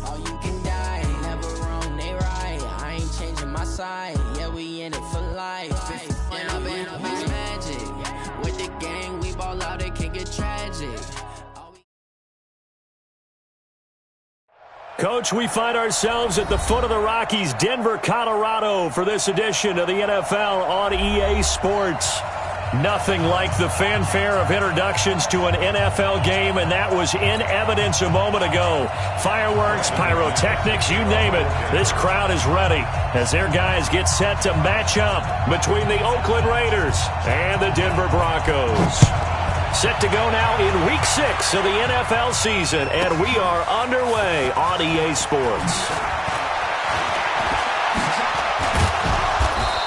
all you can die. Never wrong, they right. I ain't changing my side. Yeah, we in it for life. When I been up, it's magic. With the gang, we ball out, it can get tragic. Coach, we find ourselves at the foot of the Rockies, Denver, Colorado, for this edition of the NFL on EA Sports. Nothing like the fanfare of introductions to an NFL game, and that was in evidence a moment ago. Fireworks, pyrotechnics, you name it. This crowd is ready as their guys get set to match up between the Oakland Raiders and the Denver Broncos. Set to go now in Week 6 of the NFL season, and we are underway on EA Sports.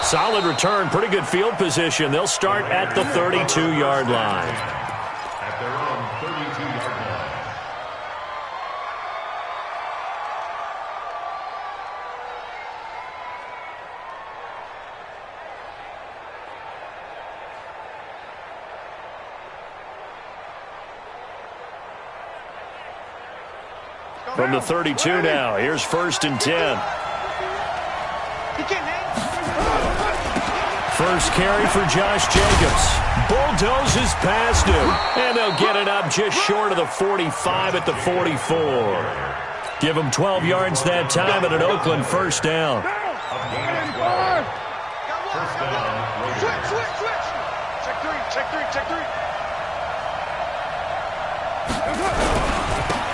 Solid return, pretty good field position. They'll start at the 32-yard line. At their own 32-yard line. From the 32 now, here's 1st and 10. First carry for Josh Jacobs. Bulldozes past him, and they'll get it up just short of the 45 at the 44. Give him 12 yards that time at an Oakland first down. First down. Switch. Check three.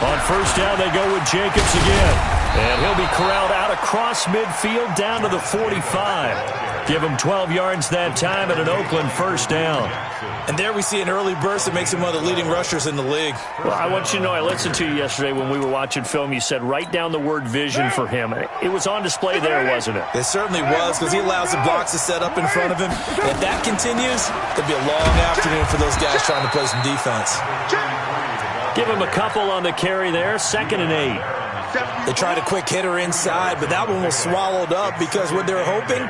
On first down, they go with Jacobs again. And he'll be corralled out across midfield down to the 45. Give him 12 yards that time at an Oakland first down. And there we see an early burst that makes him one of the leading rushers in the league. Well, I want you to know, I listened to you yesterday when we were watching film. You said write down the word vision for him. It was on display there, wasn't it? It certainly was, because he allows the blocks to set up in front of him. And if that continues, it'll be a long afternoon for those guys trying to play some defense. Give him a couple on the carry there. 2nd and 8. They tried a quick hitter inside, but that one was swallowed up because what they're hoping,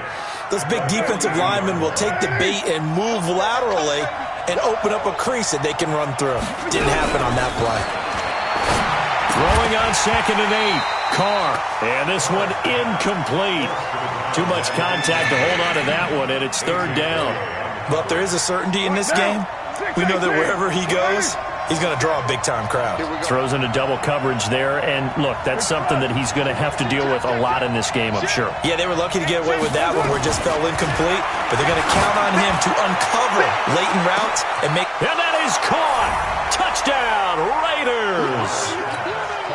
those big defensive linemen will take the bait and move laterally and open up a crease that they can run through. Didn't happen on that play. Throwing on 2nd and 8. Carr. And this one incomplete. Too much contact to hold on to that one, and it's 3rd down. But there is a certainty in this game. We know that wherever he goes, he's going to draw a big-time crowd. Throws into double coverage there, and look, that's something that he's going to have to deal with a lot in this game, I'm sure. Yeah, they were lucky to get away with that one where it just fell incomplete, but they're going to count on him to uncover latent routes and make... And that is caught! Touchdown, Raiders!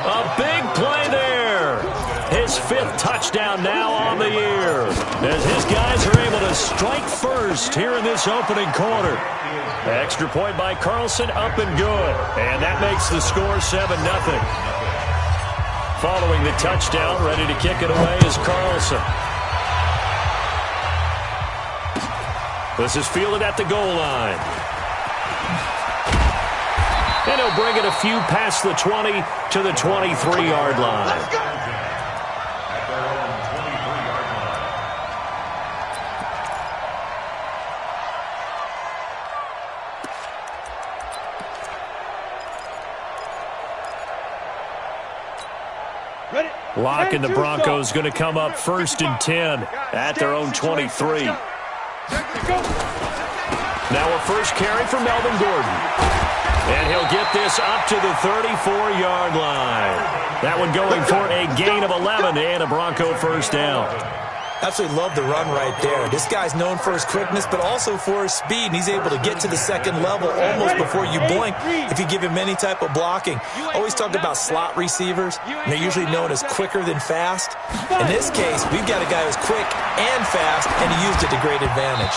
A big play there. His 5th touchdown now on the year, as his guys are able to strike first here in this opening quarter. Extra point by Carlson, up and good. And that makes the score 7-0. Following the touchdown, ready to kick it away is Carlson. This is fielded at the goal line. And he'll bring it a few past the 20 to the 23-yard line. Lock and the Broncos going to come up 1st and 10 at their own 23. Now a first carry for Melvin Gordon. And he'll get this up to the 34-yard line. That one going for a gain of 11 and a Bronco first down. Absolutely love the run right there. This guy's known for his quickness, but also for his speed, and he's able to get to the 2nd level almost before you blink if you give him any type of blocking. Always talk about slot receivers, and they're usually known as quicker than fast. In this case, we've got a guy who's quick and fast, and he used it to great advantage.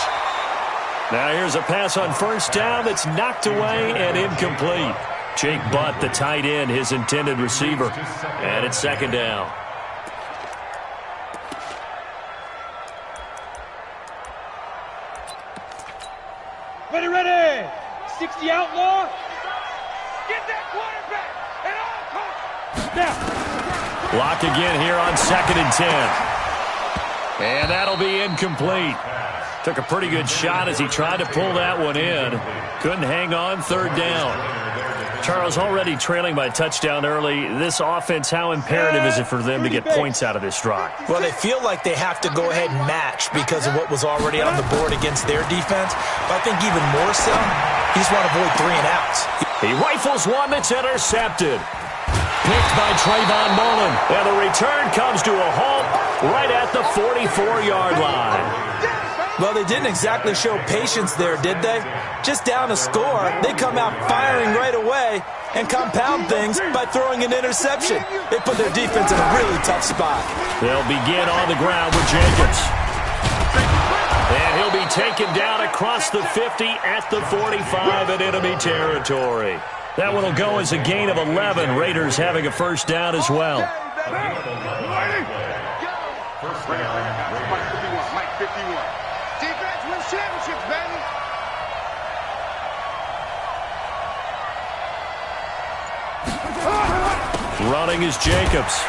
Now here's a pass on first down that's knocked away and incomplete. Jake Butt, the tight end, his intended receiver. And it's 2nd down. Ready. 60 outlaw. Get that quarterback. And all comes. Now. Lock again here on 2nd and 10. And that'll be incomplete. Took a pretty good shot as he tried to pull that one in. Couldn't hang on, 3rd down. Charles, already trailing by touchdown early. This offense, how imperative is it for them to get points out of this drive? Well, they feel like they have to go ahead and match because of what was already on the board against their defense. But I think even more so, you just want to avoid 3 and outs. He rifles one that's intercepted. Picked by Trayvon Mullen. And the return comes to a halt right at the 44-yard line. Well, they didn't exactly show patience there, did they? Just down a score, they come out firing right away and compound things by throwing an interception. They put their defense in a really tough spot. They'll begin on the ground with Jacobs. And he'll be taken down across the 50 at the 45 in enemy territory. That one will go as a gain of 11. Raiders having a first down as well. First down, Mike 51. Defense wins championships, baby. Running is Jacobs.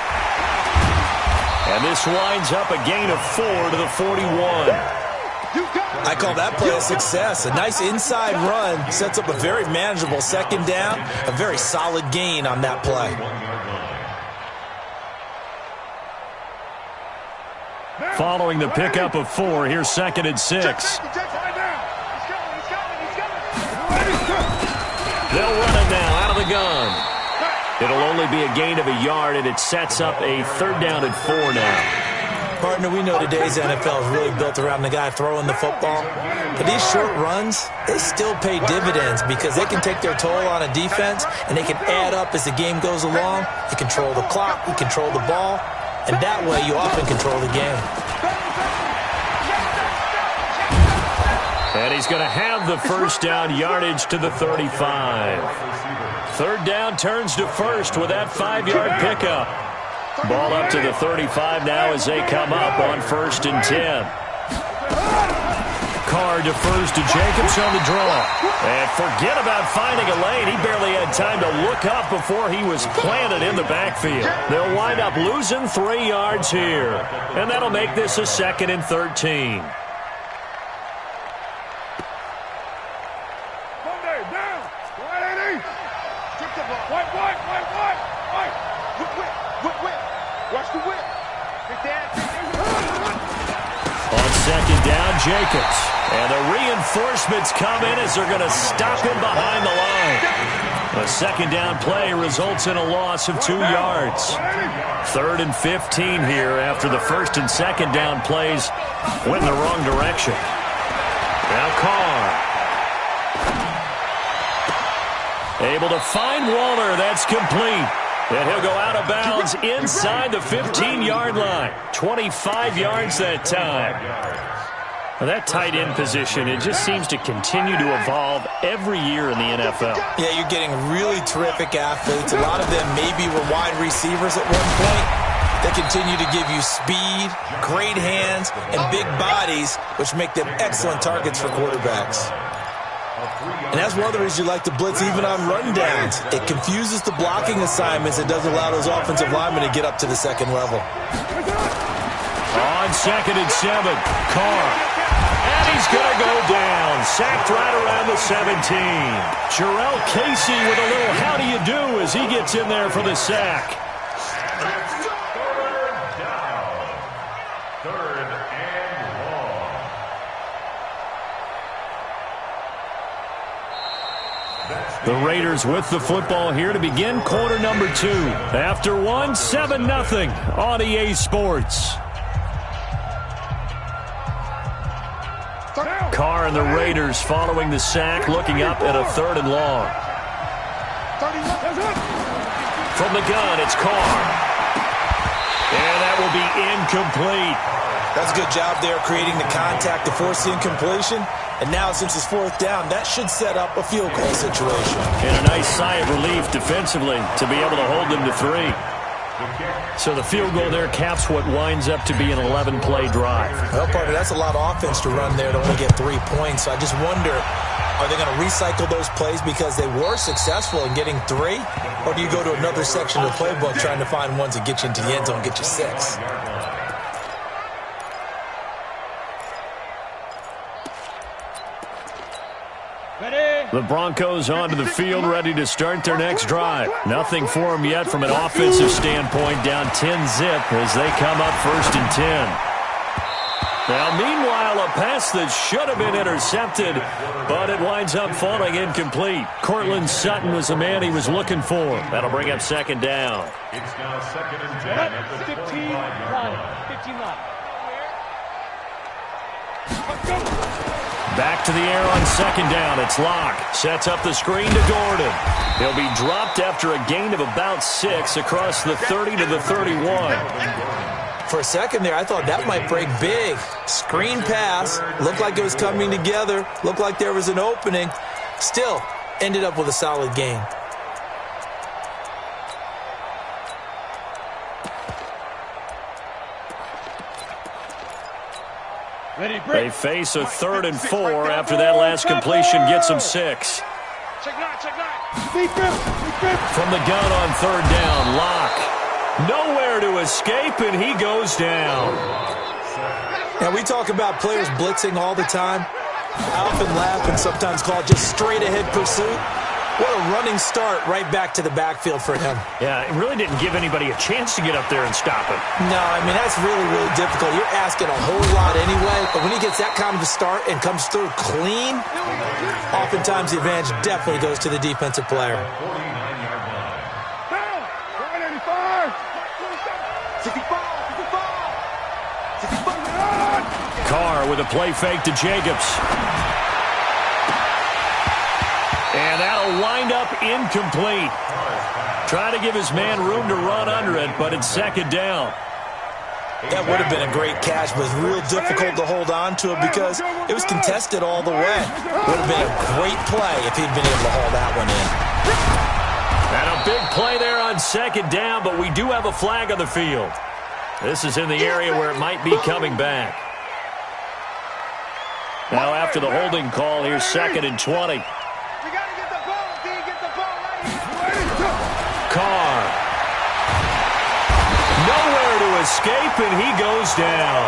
And this winds up a gain of 4 to the 41. I call that play a success. A nice inside run sets up a very manageable second down. A very solid gain on that play. Following the pickup of 4, here's 2nd and 6. They'll run it now out of the gun. It'll only be a gain of a yard, and it sets up a 3rd down and 4 now. Partner, we know today's NFL is really built around the guy throwing the football. But these short runs, they still pay dividends because they can take their toll on a defense, and they can add up as the game goes along. You control the clock, you control the ball, and that way you often control the game. And he's going to have the first down, yardage to the 35. 3rd down turns to 1st with that 5-yard pickup. Ball up to the 35 now as they come up on 1st and 10. Carr defers to Jacobs on the draw. And forget about finding a lane. He barely had time to look up before he was planted in the backfield. They'll wind up losing 3 yards here. And that'll make this a 2nd and 13. On 2nd down, Jacobs. And the reinforcements come in as they're going to stop him behind the line. A 2nd down play results in a loss of 2 yards. 3rd and 15 here after the 1st and 2nd down plays went in the wrong direction. Now Carr. Able to find Waller. That's complete. And he'll go out of bounds inside the 15-yard line. 25 yards that time. Now that tight end position, it just seems to continue to evolve every year in the NFL. Yeah, you're getting really terrific athletes. A lot of them maybe were wide receivers at one point. They continue to give you speed, great hands, and big bodies, which make them excellent targets for quarterbacks. And that's one of the reasons you like to blitz even on run downs. It confuses the blocking assignments. It doesn't allow those offensive linemen to get up to the 2nd level. On 2nd and 7, Carr. And he's going to go down. Sacked right around the 17. Jarrell Casey with a little how do you do as he gets in there for the sack. The Raiders with the football here to begin quarter number 2. After 1, 7-0 on EA Sports. Carr and the Raiders following the sack, looking up at a 3rd and long. From the gun, it's Carr. And that will be incomplete. That's a good job there creating the contact to force the incompletion. And now, since it's 4th down, that should set up a field goal situation. And a nice sigh of relief defensively to be able to hold them to 3. So the field goal there caps what winds up to be an 11-play drive. Well, partner, that's a lot of offense to run there to only get 3 points. So I just wonder, are they going to recycle those plays because they were successful in getting 3? Or do you go to another section of the playbook trying to find ones that get you into the end zone and get you 6? The Broncos onto the field, ready to start their next drive. Nothing for them yet from an offensive standpoint, down 10-zip as they come up 1st and 10. Now, meanwhile, a pass that should have been intercepted, but it winds up falling incomplete. Cortland Sutton was the man he was looking for. That'll bring up 2nd down. It's now 2nd and 10 at the 15 line. 15 line. Back to the air on 2nd down. It's Locke. Sets up the screen to Gordon. He'll be dropped after a gain of about 6 across the 30 to the 31. For a second there, I thought that might break big. Screen pass. Looked like it was coming together. Looked like there was an opening. Still, ended up with a solid gain. They face a 3rd and 4 after that last completion gets them 6. From the gun on 3rd down, Locke. Nowhere to escape, and he goes down. Now, we talk about players blitzing all the time. I often laugh and sometimes call it just straight-ahead pursuit. What a running start right back to the backfield for him. Yeah, it really didn't give anybody a chance to get up there and stop him. No, I mean, that's really, really difficult. You're asking a whole lot anyway, but when he gets that kind of a start and comes through clean, oftentimes the advantage definitely goes to the defensive player. Carr with a play fake to Jacobs. And that'll wind up incomplete. Trying to give his man room to run under it, but it's 2nd down. That would have been a great catch, but it's real difficult to hold on to it because it was contested all the way. Would have been a great play if he'd been able to haul that one in. And a big play there on 2nd down, but we do have a flag on the field. This is in the area where it might be coming back. Now after the holding call, here's 2nd and 20. Carr. Nowhere to escape, and he goes down.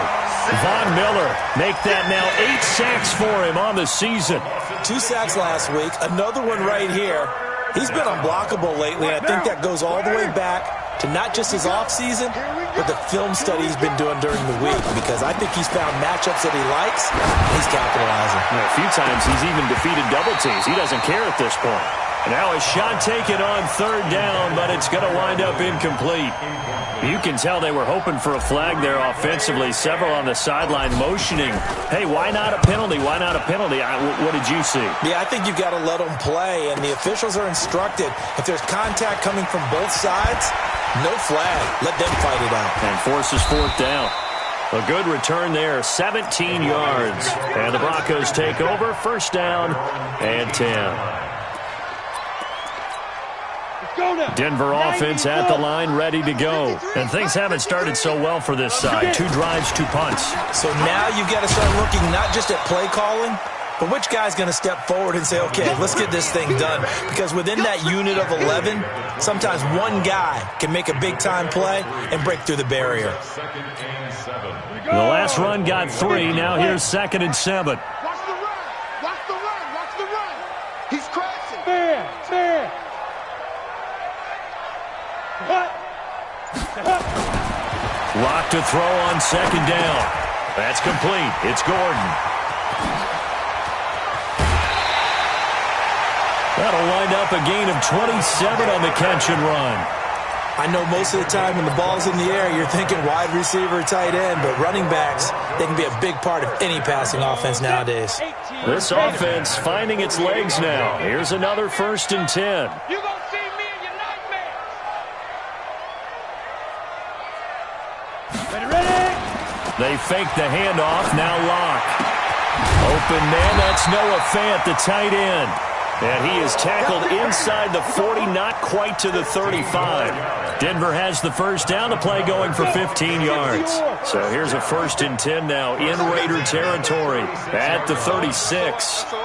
Von Miller make that now 8 sacks for him on the season. 2 sacks last week, another one right here. He's been unblockable lately, and I think that goes all the way back to not just his offseason, but the film study he's been doing during the week, because I think he's found matchups that he likes, and he's capitalizing. A few times he's even defeated double teams. He doesn't care at this point. And now a shot taken on 3rd down, but it's going to wind up incomplete. You can tell they were hoping for a flag there offensively. Several on the sideline motioning, hey, why not a penalty? Why not a penalty? What did you see? Yeah, I think you've got to let them play, and the officials are instructed. If there's contact coming from both sides, no flag. Let them fight it out. And forces 4th down. A good return there, 17 yards. And the Broncos take over, 1st down and 10. Denver offense at the line, ready to go. And things haven't started so well for this side. 2 drives, 2 punts. So now you've got to start looking not just at play calling, but which guy's going to step forward and say, okay, let's get this thing done. Because within that unit of 11, sometimes one guy can make a big-time play and break through the barrier. The last run got 3. Now here's 2nd and 7. Watch the run. Watch the run. Watch the run. He's crashing. Fair. Lock to throw on 2nd down. That's complete. It's Gordon. That'll wind up a gain of 27 on the catch and run. I know most of the time when the ball's in the air, you're thinking wide receiver, tight end, but running backs, they can be a big part of any passing offense nowadays. This offense finding its legs now. Here's another 1st and 10. You're going to see me in your nightmares. Ready? They fake the handoff. Now Locke. Open man. That's Noah Fant, the tight end. And he is tackled inside the 40, not quite to the 35. Denver has the 1st down, the play going for 15 yards. So here's a 1st and 10 now in Raider territory at the 36. SOS.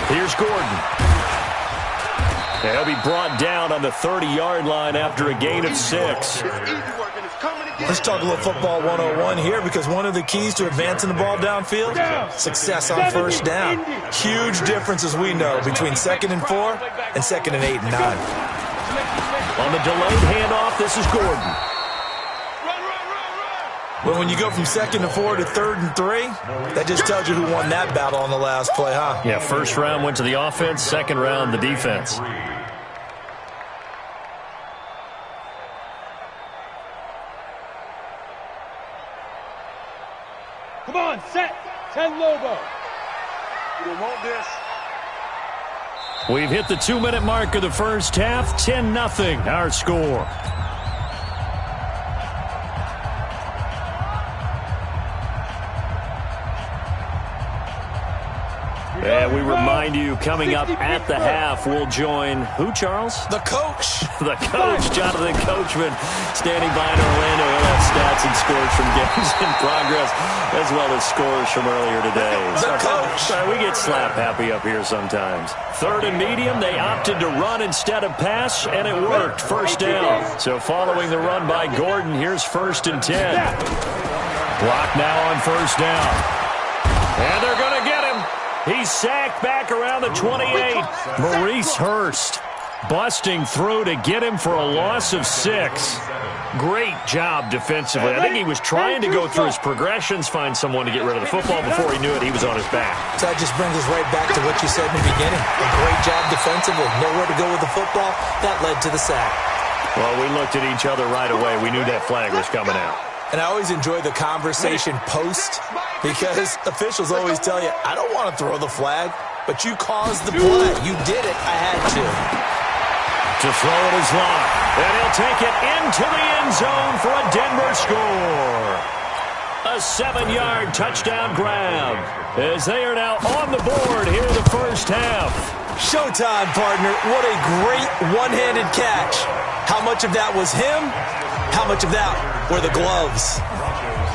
Here's Gordon. And he'll be brought down on the 30-yard line after a gain of 6. It's easy work, and it's coming together. Let's talk a little football 101 here, because one of the keys to advancing the ball downfield, success on first down. Huge difference, as we know, between 2nd and 4 and 2nd and 8 and 9. On the delayed handoff, this is Gordon. Well, when you go from 2nd and 4 to 3rd and 3, that just tells you who won that battle on the last play, huh? Yeah, first round went to the offense, second round the defense. Come on, set. 10 logo. You don't want this. We've hit the 2-minute mark of the first half. 10-0 our score. And we remind you, coming up at the half, we'll join who, Charles? The coach. The coach, Jonathan Coachman, standing by in Orlando. He'll have stats and scores from games in progress, as well as scores from earlier today. The coach. We get slap happy up here sometimes. 3rd and medium, they opted to run instead of pass, and it worked. First down. So following the run by Gordon, here's 1st and 10. Block now on first down. And they're going to get him. He's sacked back around the 28. Maurice Hurst busting through to get him for a loss of 6. Great job defensively. I think he was trying to go through his progressions, find someone to get rid of the football. Before he knew it, he was on his back. So that just brings us right back to what you said in the beginning. A great job defensively. Nowhere to go with the football. That led to the sack. Well, we looked at each other right away. We knew that flag was coming out. And I always enjoy the conversation post, because officials always tell you, I don't want to throw the flag, but you caused the play. You did it. I had to. To throw it is Locke. And he'll take it into the end zone for a Denver score. A 7-yard touchdown grab, as they are now on the board here in the first half. Showtime, partner. What a great one-handed catch. How much of that was him? How much of that were the gloves?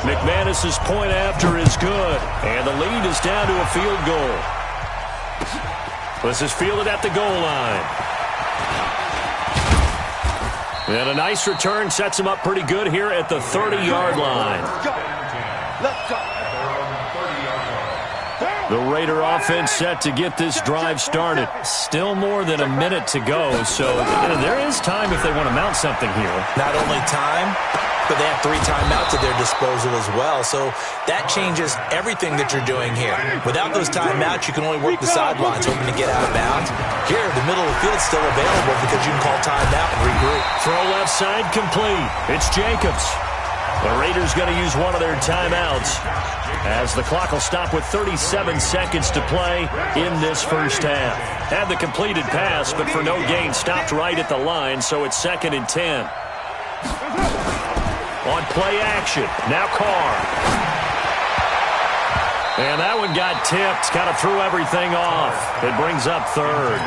McManus's point after is good, and the lead is down to a field goal. This is fielded at the goal line. And a nice return sets him up pretty good here at the 30-yard line. The Raider offense set to get this drive started. Still more than a minute to go, so there is time if they want to mount something here. Not only time, but they have 3 timeouts at their disposal as well, so that changes everything that you're doing here. Without those timeouts, you can only work the sidelines, hoping to get out of bounds. Here, the middle of the field's still available because you can call timeout and regroup. Throw left side complete. It's Jacobs. The Raiders going to use one of their timeouts, as the clock will stop with 37 seconds to play in this first half. Had the completed pass, but for no gain, stopped right at the line, so it's 2nd and 10. On play action, now Carr. And that one got tipped, kind of threw everything off. It brings up 3rd.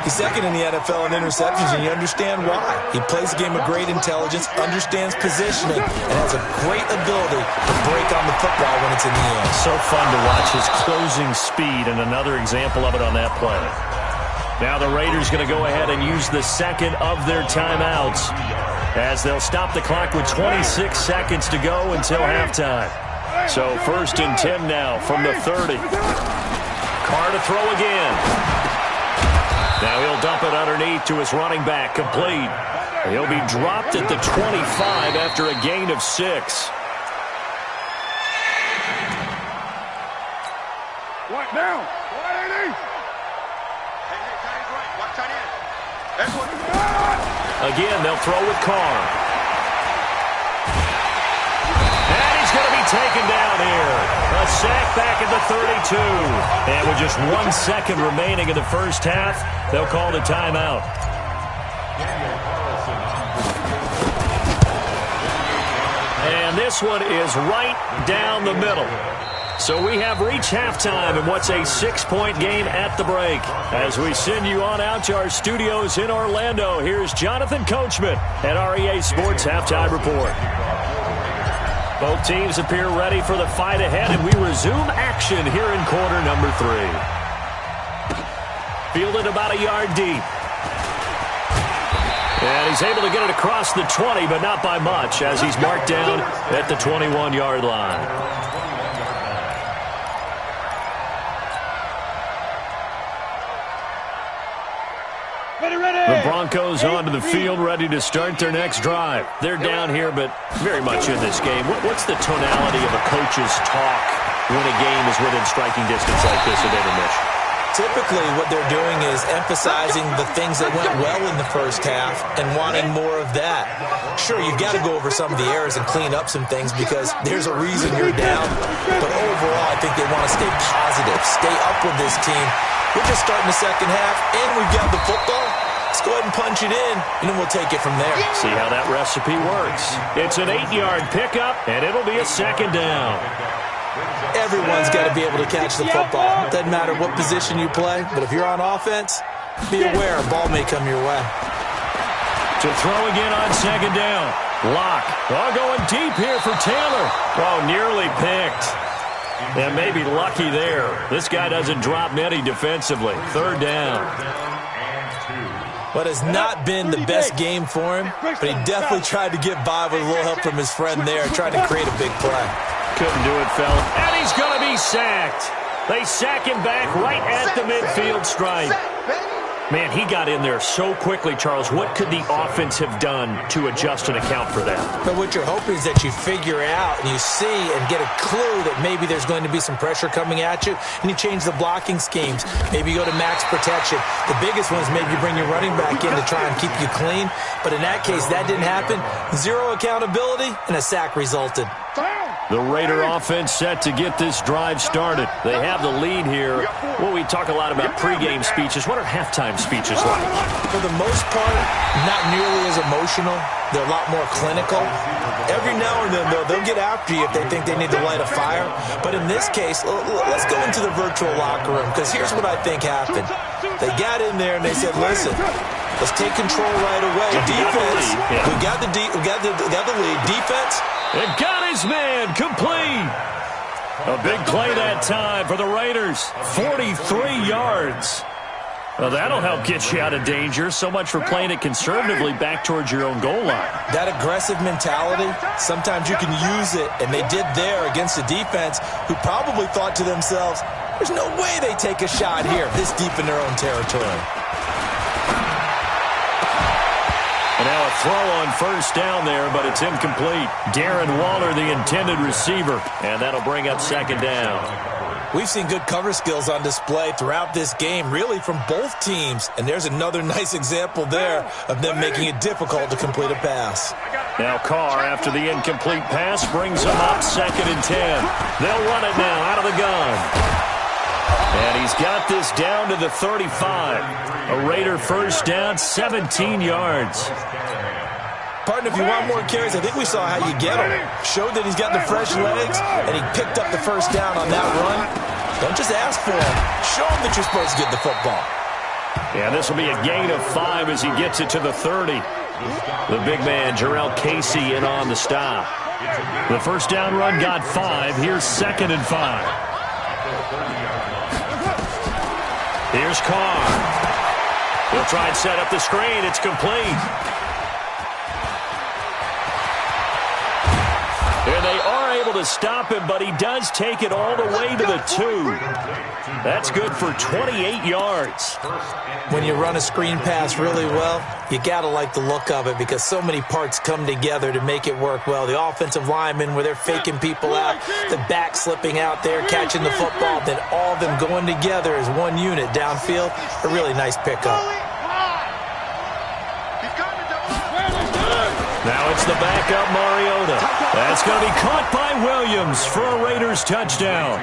He's 2nd in the NFL in interceptions, and you understand why. He plays a game of great intelligence, understands positioning, and has a great ability to break on the football when it's in the air. So fun to watch his closing speed, and another example of it on that play. Now the Raiders going to go ahead and use the 2nd of their timeouts, as they'll stop the clock with 26 seconds to go until halftime. So 1st and 10 now from the 30. Carr to throw again. Now he'll dump it underneath to his running back, complete. He'll be dropped at the 25 after a gain of 6. What now? 180. Hey, tight end right. Watch tight end. That's what. Again, they'll throw with Carr. And he's going to be taken down here. A sack back at the 32. And with just 1 second remaining in the first half, they'll call the timeout. And this one is right down the middle. So we have reached halftime in what's a 6-point game at the break. As we send you on out to our studios in Orlando, here's Jonathan Coachman at REA Sports Halftime Report. Both teams appear ready for the fight ahead, and we resume action here in quarter number 3. Fielded about a yard deep. And he's able to get it across the 20, but not by much, as he's marked down at the 21-yard line. The Broncos onto the field, ready to start their next drive. They're down here, but very much in this game. What's the tonality of a coach's talk when a game is within striking distance like this at intermission? Typically, what they're doing is emphasizing the things that went well in the first half and wanting more of that. Sure, you've got to go over some of the errors and clean up some things because there's a reason you're down. But overall, I think they want to stay positive, stay up with this team. We're just starting the second half, and we've got the football. Let's go ahead and punch it in, and then we'll take it from there. See how that recipe works. It's an 8-yard pickup, and it'll be a second down. Everyone's got to be able to catch the football. Doesn't matter what position you play, but if you're on offense, be aware a ball may come your way. To throw again on second down. Lock. Oh, going deep here for Taylor. Oh, nearly picked. And maybe lucky there. This guy doesn't drop many defensively. Third down. What has not been the best game for him, but he definitely tried to get by with a little help from his friend there, trying to create a big play. Couldn't do it, fella. And he's going to be sacked. They sack him back right at the midfield stripe. Man, he got in there so quickly, Charles. What could the offense have done to adjust and account for that? But what you're hoping is that you figure out and you see and get a clue that maybe there's going to be some pressure coming at you, and you change the blocking schemes. Maybe you go to max protection. The biggest one is maybe you bring your running back in to try and keep you clean. But in that case, that didn't happen. Zero accountability, and a sack resulted. The Raider offense set to get this drive started. They have the lead here. Well, we talk a lot about pregame speeches. What are halftime speeches like? For the most part, not nearly as emotional. They're a lot more clinical. Every now and then, though, they'll get after you if they think they need to light a fire. But in this case, let's go into the virtual locker room, because here's what I think happened. They got in there and they said, listen, let's take control right away. Defense, we got the lead. Defense. It got his man complete. A big play that time for the Raiders. 43 yards. Well, that'll help get you out of danger. So much for playing it conservatively back towards your own goal line. That aggressive mentality, sometimes you can use it, and they did there against a defense who probably thought to themselves, there's no way they take a shot here this deep in their own territory. And now a throw on first down there, but it's incomplete. Darren Waller, the intended receiver, and that'll bring up second down. We've seen good cover skills on display throughout this game, really from both teams. And there's another nice example there of them making it difficult to complete a pass. Now Carr, after the incomplete pass, brings them up 2nd and 10. They'll run it now out of the gun. And he's got this down to the 35. A Raider first down, 17 yards. Partner, if you want more carries, I think we saw how you get him. Showed that he's got the fresh legs, and he picked up the first down on that run. Don't just ask for him. Show him that you're supposed to get the football. Yeah, this will be a gain of 5 as he gets it to the 30. The big man, Jarrell Casey, in on the stop. The first down run got 5. Here's 2nd and 5. Here's Carr. He'll try and set up the screen. It's complete. And they are able to stop him, but he does take it all the way to the 2. That's good for 28 yards. When you run a screen pass really well, you got to like the look of it because so many parts come together to make it work well. The offensive linemen, where they're faking people out, the back slipping out there, catching the football, then all of them going together as one unit downfield. A really nice pickup. Now it's the backup, Mariota. That's going to be caught by Williams for a Raiders touchdown.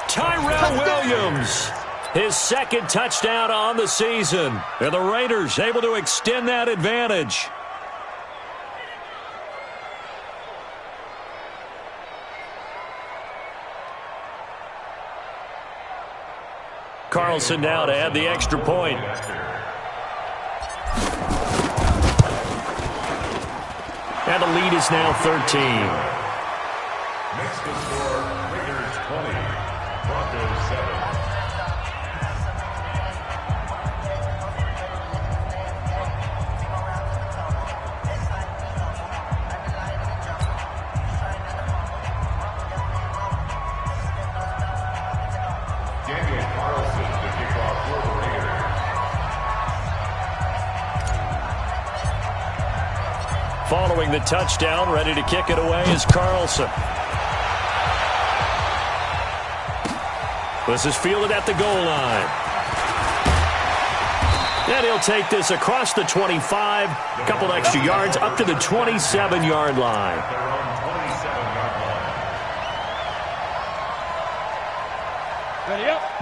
Tyrell Williams, his 2nd touchdown on the season. And the Raiders able to extend that advantage. Carlson now to add the extra point. And the lead is now 13. Next to score, Raiders 20, Broncos 7. Following the touchdown, ready to kick it away is Carlson. This is fielded at the goal line. And he'll take this across the 25, a couple extra yards, up to the 27-yard line.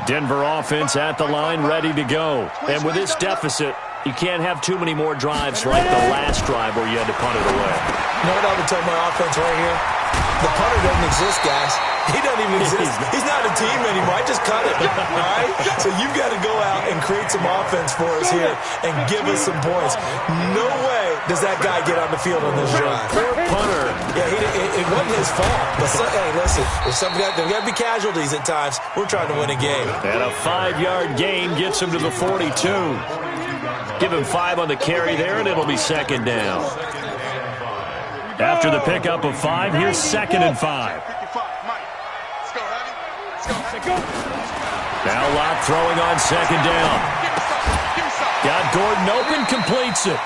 Denver offense at the line, ready to go. And with this deficit, you can't have too many more drives like the last drive where you had to punt it away. You know what I would tell my offense right here? The punter doesn't exist, guys. He doesn't even exist. He's not a team anymore. I just cut it, all right? So you've got to go out and create some offense for us here and give us some points. No way does that guy get on the field on this drive. Poor punter. Yeah, it wasn't his fault. But hey, listen, there's got to be casualties at times. We're trying to win a game. And a 5-yard gain gets him to the 42. Give him 5 on the carry there, and it'll be second down. After the pickup of 5, here's 2nd and 5. Now Locke throwing on 2nd down. Got Gordon open, completes it.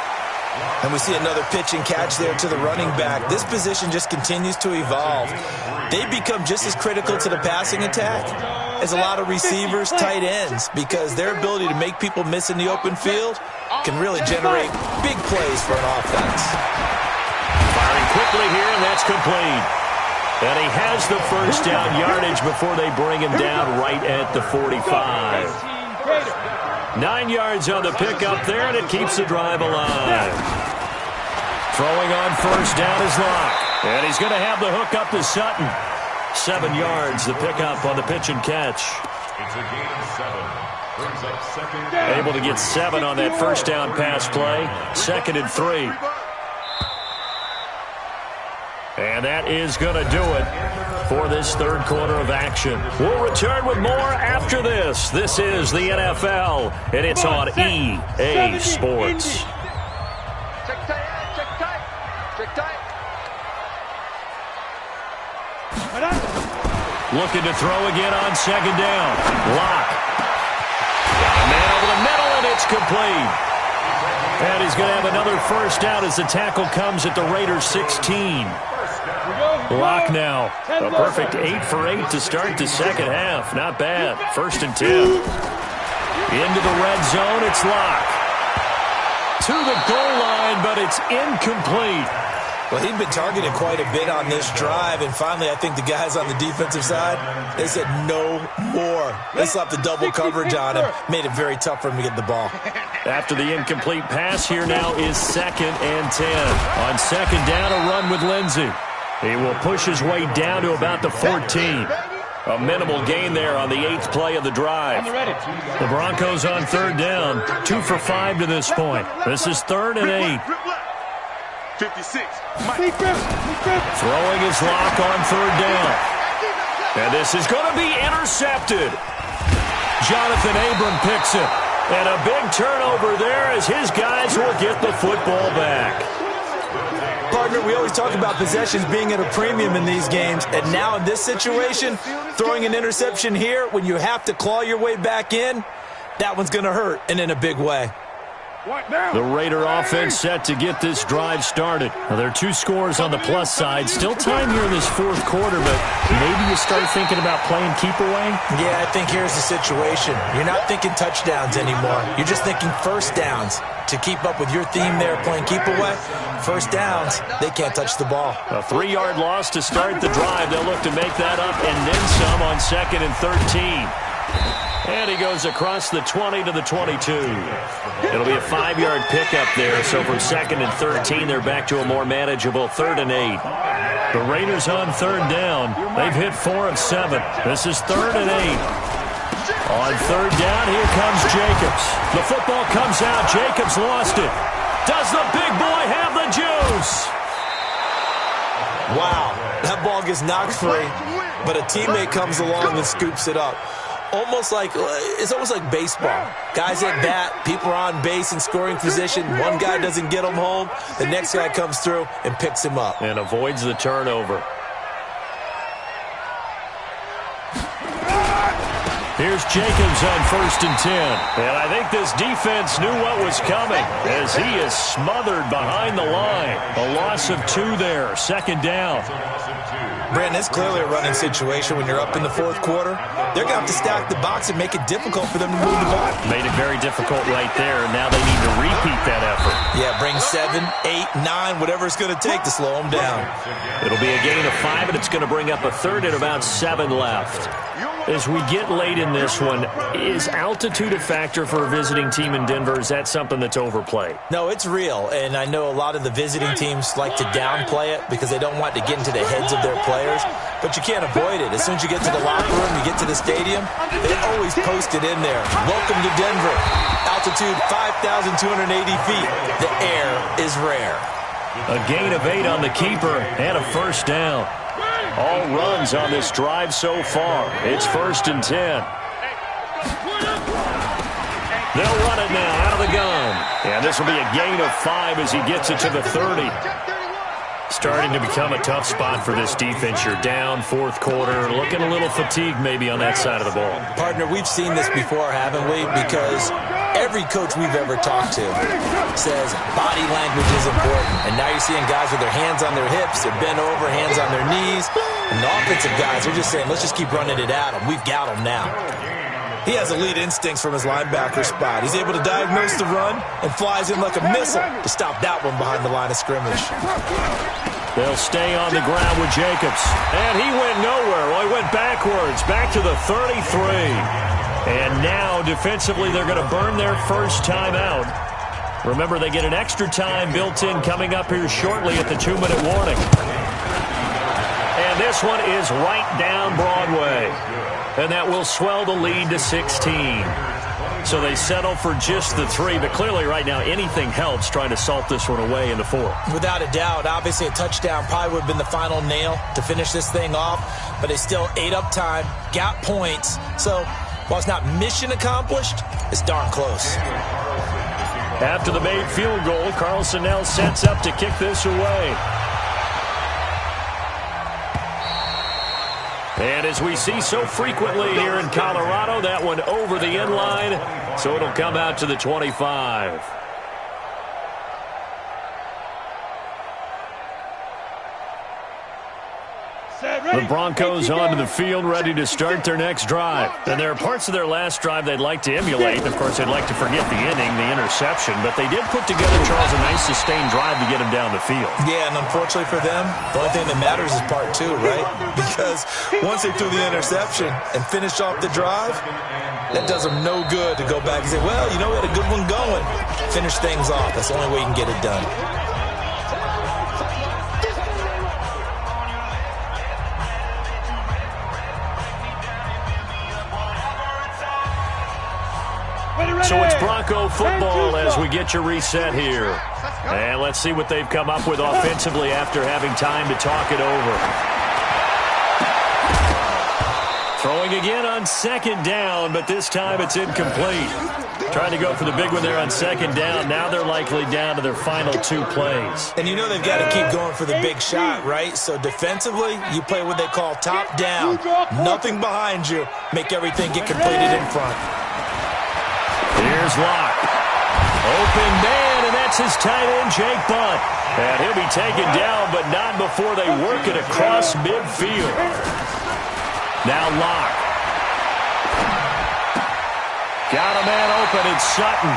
And we see another pitch and catch there to the running back. This position just continues to evolve. They become just as critical to the passing attack as a lot of receivers, tight ends, because their ability to make people miss in the open field can really generate big plays for an offense. Firing quickly here, and that's complete. And he has the first down yardage before they bring him down right at the 45. 9 yards on the pickup there, and it keeps the drive alive. Throwing on first down is Locke. And he's going to have the hook up to Sutton. 7 yards, the pickup on the pitch and catch. It's a gain of 7. Brings up second down. Able to get 7 on that first down pass play. 2nd and 3. And that is going to do it for this third quarter of action. We'll return with more after this. This is the NFL, and it's on EA Sports. Check tight, check tight, check tight. Looking to throw again on 2nd down. Locke. Got a man over the middle, and it's complete. And he's going to have another first down as the tackle comes at the Raiders' 16. Locke now. A perfect 8 for 8 to start the second half. Not bad. 1st and 10. Into the red zone, it's Locke. To the goal line, but it's incomplete. Well, he'd been targeted quite a bit on this drive, and finally I think the guys on the defensive side, they said no more. They slapped the double coverage on him. Made it very tough for him to get the ball. After the incomplete pass, here now is 2nd and 10. On 2nd down, a run with Lindsey. He will push his way down to about the 14. A minimal gain there on the 8th play of the drive. The Broncos on 3rd down. 2 for 5 to this point. This is 3rd and 8. 56. Throwing his Locke on 3rd down. And this is going to be intercepted. Jonathan Abram picks it. And a big turnover there as his guys will get the football back. Partner, we always talk about possessions being at a premium in these games, and now in this situation, throwing an interception here when you have to claw your way back in, that one's going to hurt, and in a big way. The Raider offense set to get this drive started. Now, there are 2 scores on the plus side. Still time here in this 4th quarter, but maybe you start thinking about playing keep away? Yeah, I think here's the situation. You're not thinking touchdowns anymore. You're just thinking first downs. To keep up with your theme there, playing keep away, first downs, they can't touch the ball. A 3-yard loss to start the drive. They'll look to make that up and then some on 2nd and 13. And he goes across the 20 to the 22. It'll be a 5-yard pickup there. So from 2nd and 13, they're back to a more manageable 3rd and 8. The Raiders on 3rd down. They've hit 4 of 7. This is 3rd and 8. On 3rd down, here comes Jacobs. The football comes out. Jacobs lost it. Does the big boy have the juice? Wow, that ball gets knocked free, but a teammate comes along and scoops it up. It's almost like baseball. Guys at bat, people are on base in scoring position. One guy doesn't get him home. The next guy comes through and picks him up. And avoids the turnover. Here's Jacobs on 1st and 10. And I think this defense knew what was coming as he is smothered behind the line. A loss of 2 there. 2nd down. Brandon, it's clearly a running situation when you're up in the 4th quarter. They're going to have to stack the box and make it difficult for them to move the ball. Made it very difficult right there. Now they need to repeat that effort. Yeah, bring 7, 8, 9, whatever it's going to take to slow them down. It'll be a gain of 5, and it's going to bring up a 3rd and about 7 left. As we get late in this one, is altitude a factor for a visiting team in Denver? Is that something that's overplayed? No, it's real, and I know a lot of the visiting teams like to downplay it because they don't want to get into the heads of their players, but you can't avoid it. As soon as you get to the locker room, you get to the stadium, they always post it in there. Welcome to Denver. Altitude 5,280 feet. The air is rare. A gain of 8 on the keeper and a 1st down. All runs on this drive so far. It's 1st and 10. They'll run it now out of the gun. And this will be a gain of 5 as he gets it to the 30. Starting to become a tough spot for this defense. You're down 4th quarter. Looking a little fatigued maybe on that side of the ball. Partner, we've seen this before, haven't we? Because every coach we've ever talked to says body language is important. And now you're seeing guys with their hands on their hips, they're bent over, hands on their knees. And the offensive guys are just saying, let's just keep running it at them. We've got them now. He has elite instincts from his linebacker spot. He's able to diagnose the run and flies in like a missile to stop that one behind the line of scrimmage. They'll stay on the ground with Jacobs. And he went nowhere. Well, he went backwards, back to the 33. And now, defensively, they're going to burn their first time out. Remember, they get an extra time built in coming up here shortly at the 2-minute warning. And this one is right down Broadway. And that will swell the lead to 16. So they settle for just the 3, but clearly right now anything helps trying to salt this one away in the 4th. Without a doubt, obviously a touchdown probably would have been the final nail to finish this thing off, but they still ate up time, got points. So while it's not mission accomplished, it's darn close. After the made field goal, Carlson now sets up to kick this away. And as we see so frequently here in Colorado, that one over the end line, so it'll come out to the 25. The Broncos onto the field, ready to start their next drive. And there are parts of their last drive they'd like to emulate. Of course, they'd like to forget the inning, the interception, but they did put together, Charles, a nice sustained drive to get them down the field. Yeah, and unfortunately for them, the only thing that matters is part 2, right? Because once they threw the interception and finished off the drive, that does them no good to go back and say, well, you know, we had a good one going. Finish things off. That's the only way you can get it done. So it's Bronco football as we get your reset here. And let's see what they've come up with offensively after having time to talk it over. Throwing again on 2nd down, but this time it's incomplete. Trying to go for the big one there on 2nd down. Now they're likely down to their final 2 plays. And you know they've got to keep going for the big shot, right? So defensively, you play what they call top down. Nothing behind you. Make everything get completed in front. Here's Locke. Open man, and that's his tight end, Jake Butt. And he'll be taken down, but not before they work it across midfield. Now Locke. Got a man open, it's Sutton.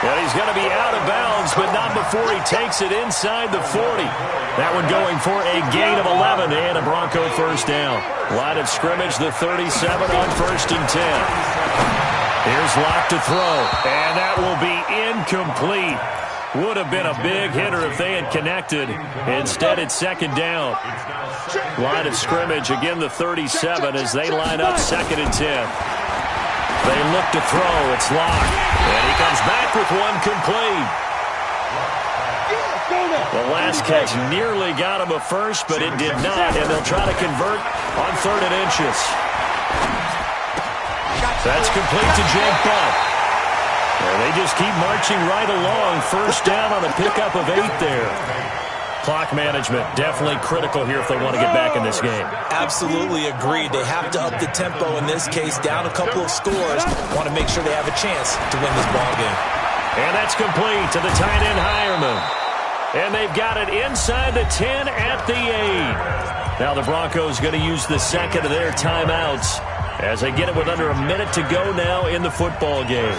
And he's going to be out of bounds, but not before he takes it inside the 40. That one going for a gain of 11 and a Bronco first down. Line of scrimmage, the 37 on 1st and 10. Here's Locke to throw, and that will be incomplete. Would have been a big hitter if they had connected. Instead, it's 2nd down. Line of scrimmage, again the 37 as they line up 2nd and 10. They look to throw. It's Locke, and he comes back with one complete. The last catch nearly got him a first, but it did not, and they'll try to convert on 3rd and inches. That's complete to Jake Butt. And they just keep marching right along. First down on a pickup of 8 there. Clock management, definitely critical here if they want to get back in this game. Absolutely agreed. They have to up the tempo in this case, down a couple of scores. Want to make sure they have a chance to win this ball game. And that's complete to the tight end Hireman. And they've got it inside the 10 at the 8. Now the Broncos going to use the second of their timeouts as they get it with under a minute to go now in the football game.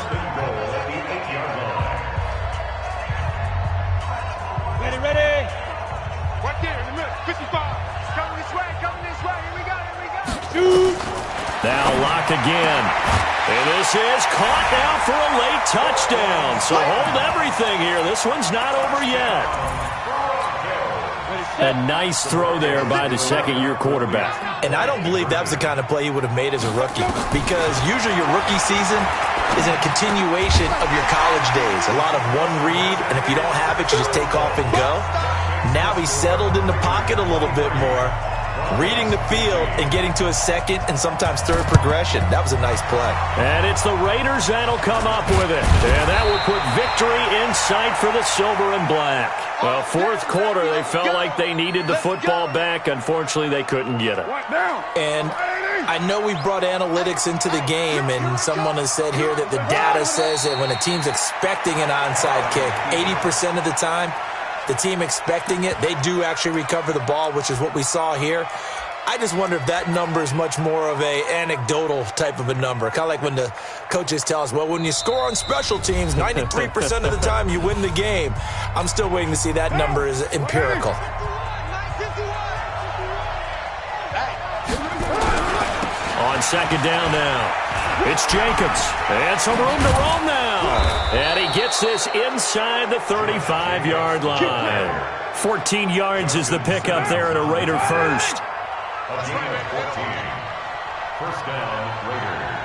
Ready. Right there in the middle. 55. Coming this way. Here we go. Shoot. Now locked again. And this is caught now for a late touchdown. So hold everything here. This one's not over yet. A nice throw there by the second-year quarterback. And I don't believe that was the kind of play he would have made as a rookie, because usually your rookie season is a continuation of your college days. A lot of one read, and if you don't have it, you just take off and go. Now he's settled in the pocket a little bit more, reading the field and getting to a second and sometimes third progression. That was a nice play. And it's the Raiders that'll come up with it. And that will put victory in sight for the silver and black. Well, fourth quarter, they felt like they needed the football back. Unfortunately, they couldn't get it. And I know we've brought analytics into the game, and someone has said here that the data says that when a team's expecting an onside kick, 80% of the time, the team expecting it, they do actually recover the ball, which is what we saw here. I just wonder if that number is much more of a anecdotal type of a number. Kind of like when the coaches tell us, well, when you score on special teams, 93% of the time you win the game. I'm still waiting to see that number is empirical. On second down now. It's Jacobs. And some room to roam now. And he gets this inside the 35-yard line. 14 yards is the pickup there at a Raider first. A gain of 14. First down, Raiders.